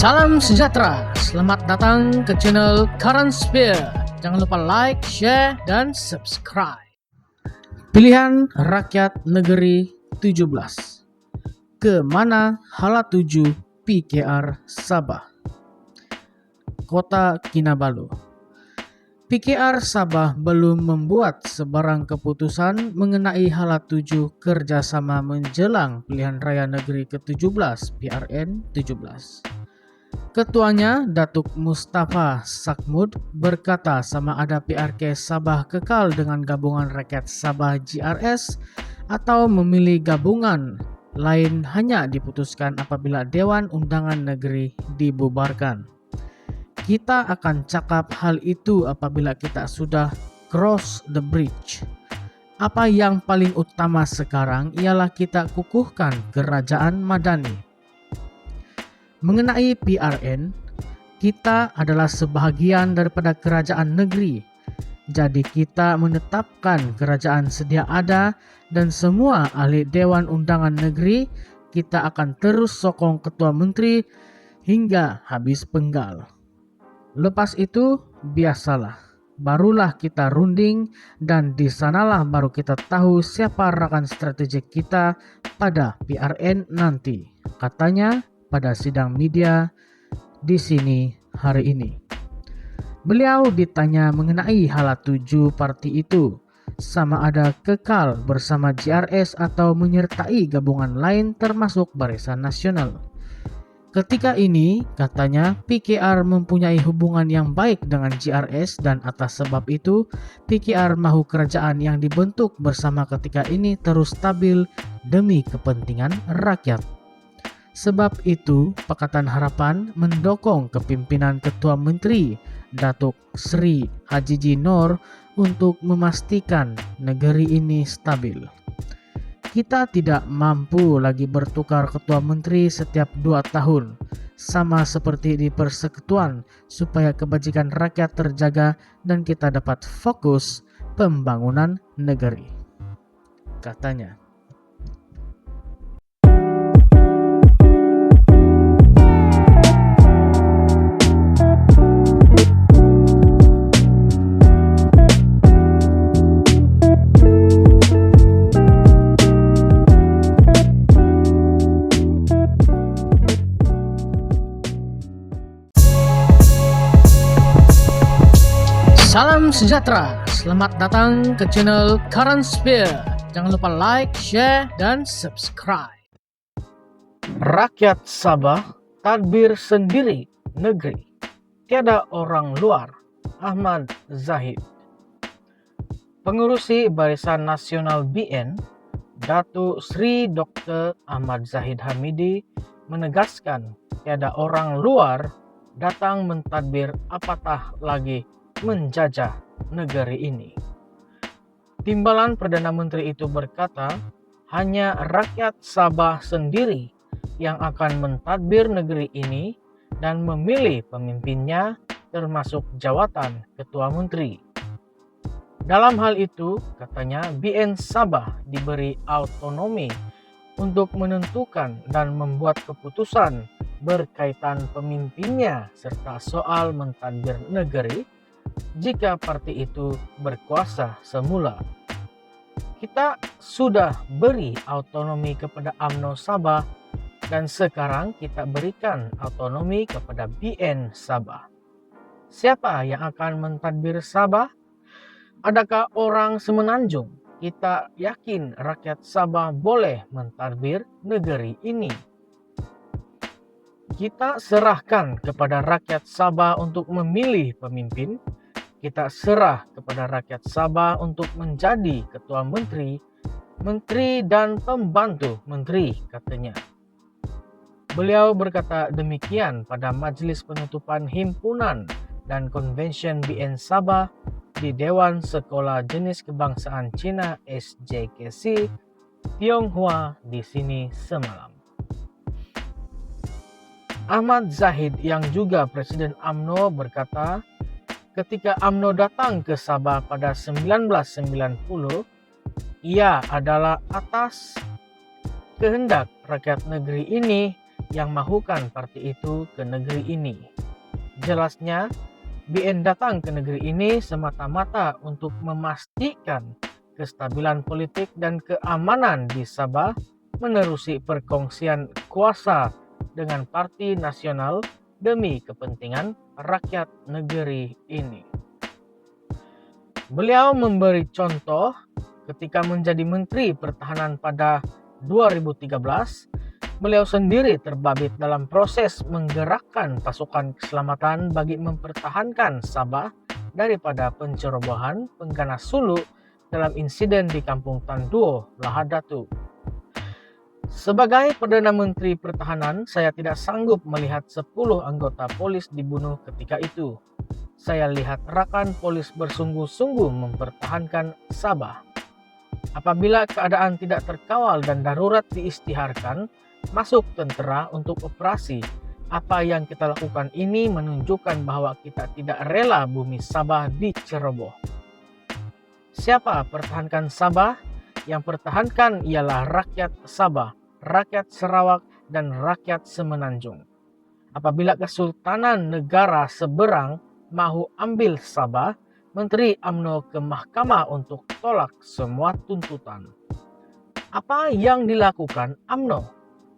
Salam sejahtera, selamat datang ke channel Current Sphere. Jangan lupa like, share, dan subscribe. Pilihan Rakyat Negeri 17. Kemana Hala 7 PKR Sabah? Kota Kinabalu. PKR Sabah belum membuat sebarang keputusan mengenai Hala 7 kerjasama menjelang Pilihan Raya Negeri ke-17 PRN 17. Ketuanya, Datuk Mustafa Sakmud, berkata sama ada PRK Sabah kekal dengan Gabungan Rakyat Sabah GRS atau memilih gabungan lain hanya diputuskan apabila Dewan Undangan Negeri dibubarkan. Kita akan cakap hal itu apabila kita sudah cross the bridge. Apa yang paling utama sekarang ialah kita kukuhkan kerajaan madani. Mengenai PRN, kita adalah sebahagian daripada kerajaan negeri. Jadi kita menetapkan kerajaan sedia ada dan semua ahli Dewan Undangan Negeri kita akan terus sokong Ketua Menteri hingga habis penggal. Lepas itu, biasalah. Barulah kita runding dan di sanalah baru kita tahu siapa rakan strategik kita pada PRN nanti, katanya pada sidang media di sini hari ini. Beliau ditanya mengenai Hala 7 parti itu, sama ada kekal bersama GRS atau menyertai gabungan lain termasuk Barisan Nasional. Ketika ini, katanya, PKR mempunyai hubungan yang baik dengan GRS dan atas sebab itu, PKR mahu kerajaan yang dibentuk bersama ketika ini terus stabil demi kepentingan rakyat. Sebab itu, Pakatan Harapan mendukung kepimpinan Ketua Menteri Datuk Sri Hajiji Noor untuk memastikan negeri ini stabil. Kita tidak mampu lagi bertukar Ketua Menteri setiap 2 tahun, sama seperti di Persekutuan, supaya kebajikan rakyat terjaga dan kita dapat fokus pembangunan negeri, katanya. Salam sejahtera, selamat datang ke channel Current Sphere. Jangan lupa like, share, dan subscribe. Rakyat Sabah tadbir sendiri negeri, tiada orang luar. Ahmad Zahid. Pengurusi Barisan Nasional BN, Datuk Sri Dr. Ahmad Zahid Hamidi menegaskan tiada orang luar datang mentadbir apatah lagi menjajah negeri ini. Timbalan Perdana Menteri itu berkata, hanya rakyat Sabah sendiri yang akan mentadbir negeri ini dan memilih pemimpinnya termasuk jawatan Ketua Menteri. Dalam hal itu, katanya, BN Sabah diberi autonomi untuk menentukan dan membuat keputusan berkaitan pemimpinnya serta soal mentadbir negeri jika parti itu berkuasa semula. Kita sudah beri autonomi kepada UMNO Sabah dan sekarang kita berikan autonomi kepada BN Sabah. Siapa yang akan mentadbir Sabah? Adakah orang semenanjung? Kita yakin rakyat Sabah boleh mentadbir negeri ini. Kita serahkan kepada rakyat Sabah untuk memilih pemimpin. Kita serah kepada rakyat Sabah untuk menjadi Ketua Menteri, Menteri dan Pembantu Menteri, katanya. Beliau berkata demikian pada Majlis Penutupan Himpunan dan Konvensyen BN Sabah di Dewan Sekolah Jenis Kebangsaan Cina SJKC, Tionghoa di sini semalam. Ahmad Zahid yang juga Presiden UMNO berkata, ketika UMNO datang ke Sabah pada 1990, ia adalah atas kehendak rakyat negeri ini yang mahukan parti itu ke negeri ini. Jelasnya, BN datang ke negeri ini semata-mata untuk memastikan kestabilan politik dan keamanan di Sabah menerusi perkongsian kuasa dengan Parti Nasional demi kepentingan rakyat negeri ini. Beliau memberi contoh ketika menjadi Menteri Pertahanan pada 2013, beliau sendiri terbabit dalam proses menggerakkan pasukan keselamatan bagi mempertahankan Sabah daripada pencerobohan pengganas Sulu dalam insiden di Kampung Tanduo, Lahad Datu. Sebagai Perdana Menteri Pertahanan, saya tidak sanggup melihat 10 anggota polis dibunuh ketika itu. Saya lihat rakan polis bersungguh-sungguh mempertahankan Sabah. Apabila keadaan tidak terkawal dan darurat diisytiharkan, masuk tentera untuk operasi. Apa yang kita lakukan ini menunjukkan bahwa kita tidak rela bumi Sabah diceroboh. Siapa pertahankan Sabah? Yang pertahankan ialah rakyat Sabah, rakyat Sarawak, dan rakyat Semenanjung. Apabila Kesultanan Negara Seberang mahu ambil Sabah, Menteri UMNO ke mahkamah untuk tolak semua tuntutan. Apa yang dilakukan UMNO?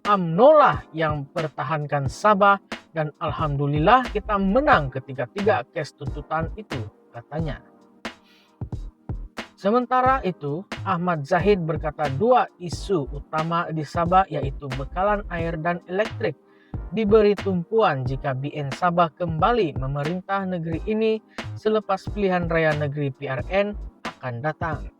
UMNO lah yang pertahankan Sabah dan alhamdulillah kita menang ketiga-tiga kes tuntutan itu, katanya. Sementara itu, Ahmad Zahid berkata 2 isu utama di Sabah yaitu bekalan air dan elektrik diberi tumpuan jika BN Sabah kembali memerintah negeri ini selepas pilihan raya negeri PRN akan datang.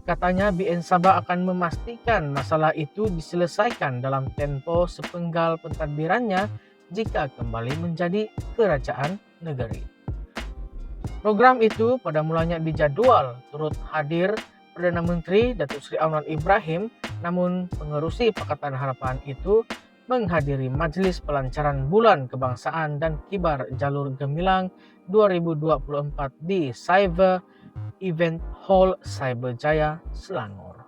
Katanya BN Sabah akan memastikan masalah itu diselesaikan dalam tempo sepenggal pentadbirannya jika kembali menjadi kerajaan negeri. Program itu pada mulanya dijadwal turut hadir Perdana Menteri Datuk Seri Anwar Ibrahim, namun pengerusi Pakatan Harapan itu menghadiri Majlis Pelancaran Bulan Kebangsaan dan Kibar Jalur Gemilang 2024 di Cyber Event Hall Cyberjaya, Selangor.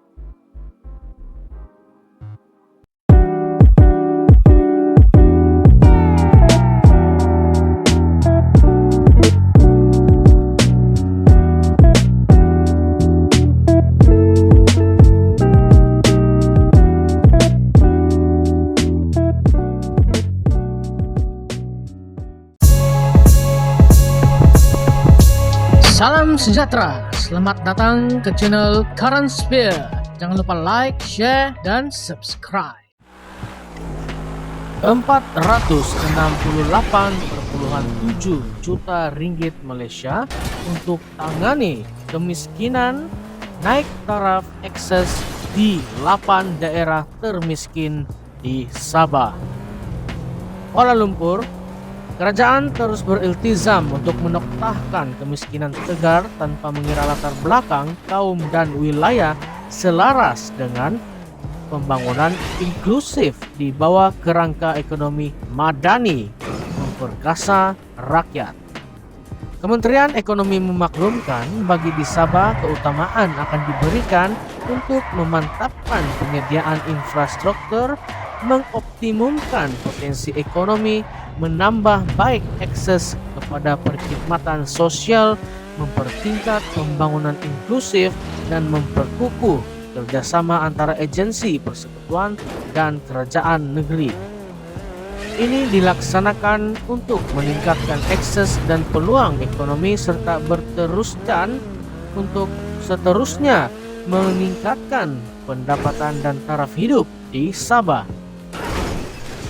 Salam sejahtera, selamat datang ke channel Current Sphere. Jangan lupa like, share, dan subscribe. 468,7 juta ringgit Malaysia untuk tangani kemiskinan, naik taraf akses di 8 daerah termiskin di Sabah. Kuala Lumpur, kerajaan terus beriltizam untuk menoktahkan kemiskinan tegar tanpa mengira latar belakang, kaum dan wilayah selaras dengan pembangunan inklusif di bawah kerangka ekonomi madani memperkasa rakyat. Kementerian Ekonomi memaklumkan bagi di Sabah keutamaan akan diberikan untuk memantapkan penyediaan infrastruktur, mengoptimumkan potensi ekonomi, menambah baik akses kepada perkhidmatan sosial, mempertingkat pembangunan inklusif, dan memperkukuh kerjasama antara agensi persekutuan dan kerajaan negeri. Ini dilaksanakan untuk meningkatkan akses dan peluang ekonomi serta berteruskan untuk seterusnya meningkatkan pendapatan dan taraf hidup di Sabah.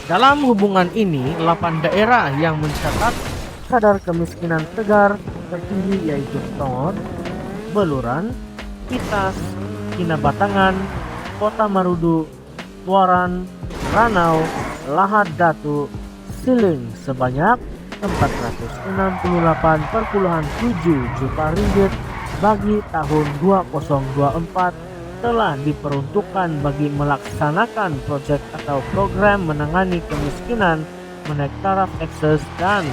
Dalam hubungan ini, 8 daerah yang mencatat kadar kemiskinan tegar tertinggi yaitu Tongod, Beluran, Kitas, Kinabatangan, Kota Marudu, Tuaran, Ranau, Lahad Datu, Siling sebanyak 468,7 juta ringgit bagi tahun 2024 telah diperuntukkan bagi melaksanakan proyek atau program menangani kemiskinan, menaik taraf akses, dan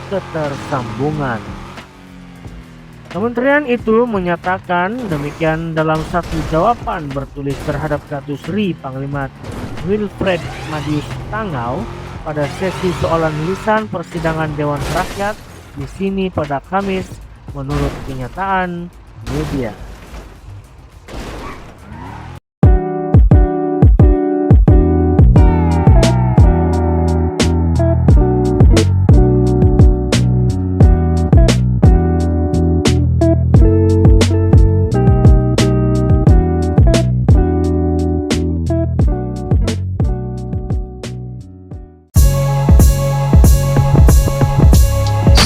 ketersambungan. Kementerian itu menyatakan demikian dalam satu jawaban bertulis terhadap Datuk Seri Panglima Wilfred Madius Tangau pada sesi soalan lisan persidangan Dewan Rakyat di sini pada Kamis menurut kenyataan media.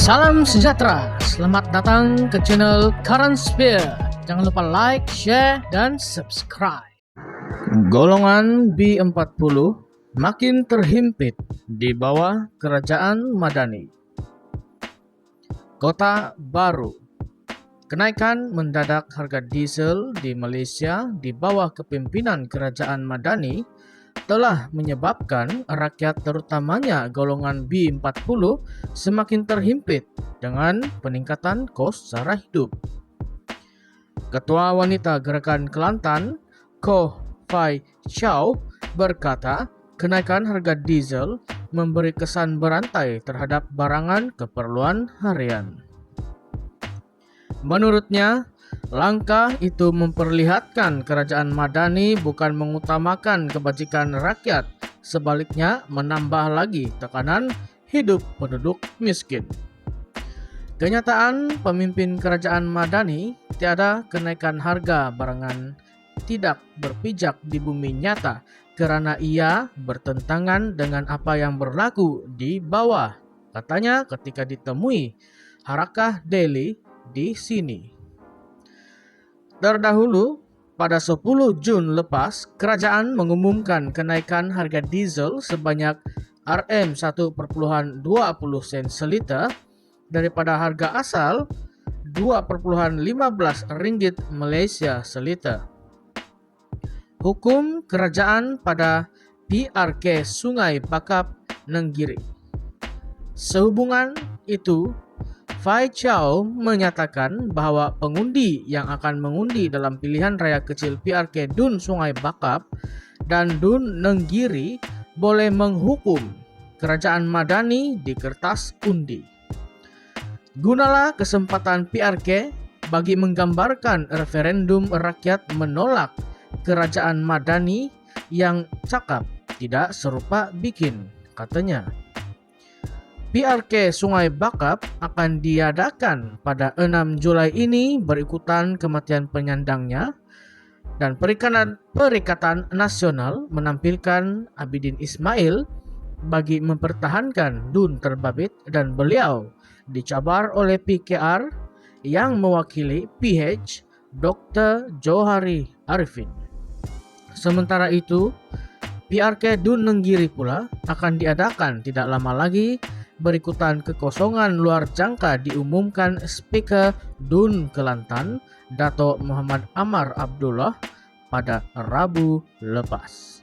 Salam sejahtera, selamat datang ke channel Current Sphere. Jangan lupa like, share, dan subscribe. Golongan B40 makin terhimpit di bawah kerajaan Madani. Kota Baru. Kenaikan mendadak harga diesel di Malaysia di bawah kepimpinan kerajaan Madani telah menyebabkan rakyat terutamanya golongan B40 semakin terhimpit dengan peningkatan kos sara hidup. Ketua Wanita Gerakan Kelantan, Koh Fai Chow, berkata kenaikan harga diesel memberi kesan berantai terhadap barangan keperluan harian. Menurutnya, langkah itu memperlihatkan kerajaan Madani bukan mengutamakan kebajikan rakyat, sebaliknya menambah lagi tekanan hidup penduduk miskin. Kenyataan pemimpin kerajaan Madani, tiada kenaikan harga barangan tidak berpijak di bumi nyata kerana ia bertentangan dengan apa yang berlaku di bawah, katanya ketika ditemui Harakah Daily di sini. Terdahulu, pada 10 Jun lepas, kerajaan mengumumkan kenaikan harga diesel sebanyak Rm1.20 sen seliter daripada harga asal RM2.15 Malaysia seliter. Hukum kerajaan pada PRK Sungai Bakap Nenggiri. Sehubungan itu, Fai Chow menyatakan bahawa pengundi yang akan mengundi dalam pilihan raya kecil PRK Dun Sungai Bakap dan Dun Nenggiri boleh menghukum kerajaan Madani di kertas undi. Gunalah kesempatan PRK bagi menggambarkan referendum rakyat menolak kerajaan Madani yang cakap tidak serupa bikin, katanya. PRK Sungai Bakap akan diadakan pada 6 Julai ini berikutan kematian penyandangnya, dan Perikatan Nasional menampilkan Abidin Ismail bagi mempertahankan Dun terbabit dan beliau dicabar oleh PKR yang mewakili PH Dr. Johari Arifin. Sementara itu, PRK Dun Nenggiri pula akan diadakan tidak lama lagi berikutan kekosongan luar jangka diumumkan Speaker Dun Kelantan, Dato' Muhammad Amar Abdullah pada Rabu lepas.